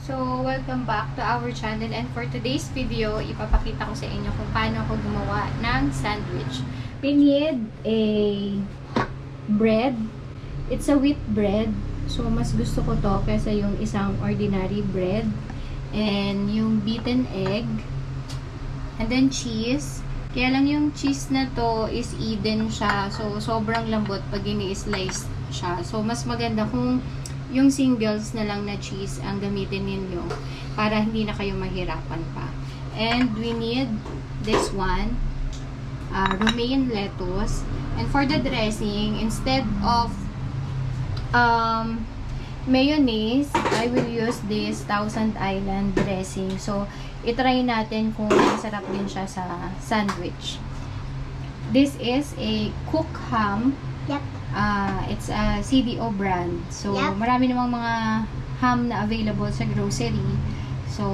So, welcome back to our channel, and for today's video, ipapakita ko sa inyo kung paano ako gumawa ng sandwich. We need a bread. It's a wheat bread. So, mas gusto ko to kaysa yung isang ordinary bread. And yung beaten egg. And then cheese. Kaya lang yung cheese na to is Eden siya. So, sobrang lambot pag ini-slice siya. So, mas maganda kung yung singles na lang na cheese ang gamitin ninyo para hindi na kayo mahirapan pa. And we need this one, romaine lettuce. And for the dressing, instead of mayonnaise, I will use this Thousand Island dressing. So, itry natin kung masarap din siya sa sandwich. This is a cooked ham. Yep. It's a CDO brand. So, yep. Marami namang mga ham na available sa grocery. So,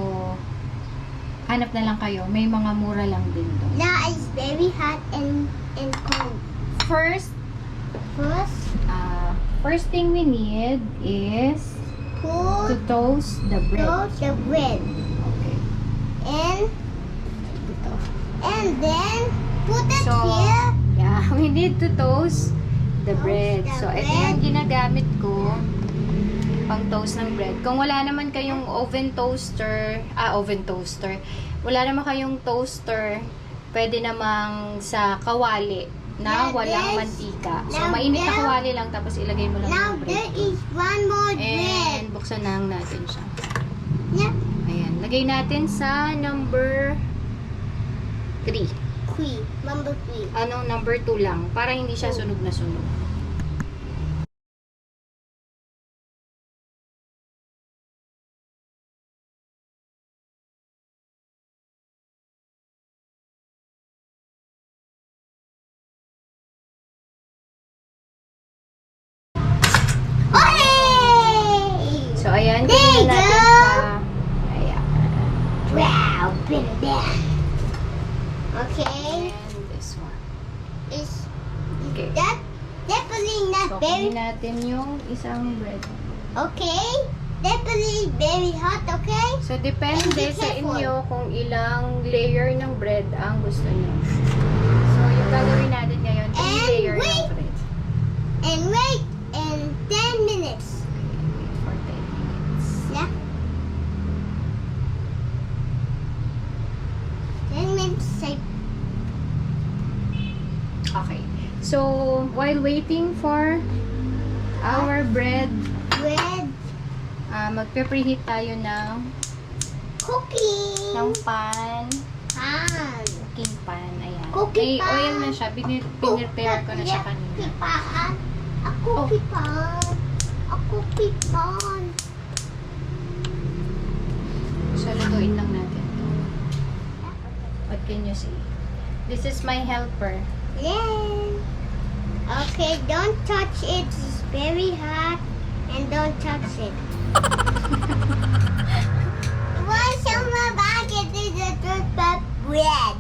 hanap na lang kayo. May mga mura lang din doon. Now it's very hot and cold. First thing we need is to toast the bread. Toast the bread. Okay. And then put it So, here. Yeah, we need to toast the bread. the So, ito bread. yung ginagamit ko pang toast ng bread. Kung wala naman kayong oven toaster, wala naman kayong toaster, pwede namang sa kawali na walang mantika. So, mainit na kawali lang, tapos ilagay mo lang Now yung there bread. is one more bread. And buksan na natin siya. Yep. Ayan. Lagay natin sa number 3. Number 3. Number 2 lang. Para hindi siya sunog na sunog. So, ayan. There you Tingnan natin go. sa... Ayan. Wow, put it there. Okay. And this one. Is Okay. that definitely not So, very kunin natin yung isang bread. okay? Definitely very hot, okay? So, depende And be sa careful. inyo kung ilang layer ng bread ang gusto nyo. So, yung gagawin natin ngayon, 3 And layer ng wait. bread. And wait in 10 minutes. For 10 minutes. Yeah. 10 minutes. Say Okay. So, while waiting for our bread, bread magpe-preheat tayo ng cooking. pan. Pan. Cooking pan. Ayan. Cookie May pan. oil na siya. Pinrepare ko na siya kanina. Cookie pan. A cookie pan. A cookie pan. So, lutuin lang natin to. What can you see? This is my helper. Yay. Okay, don't touch it. It's very hot. And don't touch it. Why someone back it is a good bread?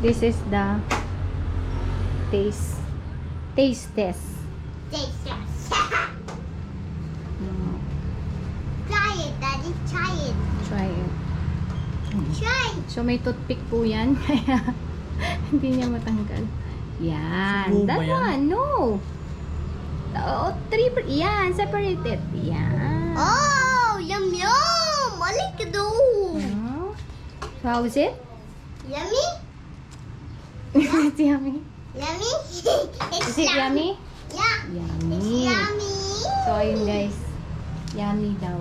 This is the taste test. Taste test. Mm, Try it, Daddy. Try it. try it. Try. So may toothpick po yan, kaya hindi niya matanggal. Yan. Subo That ba yan? one. No. Oh, yan. Separated. Yan. Oh, yum yum. I like those. Oh. So how is it? Yummy? It's yummy. Yummy? Is it yummy? Yeah. Yummy. Yummy. So ayun guys. Yummy daw.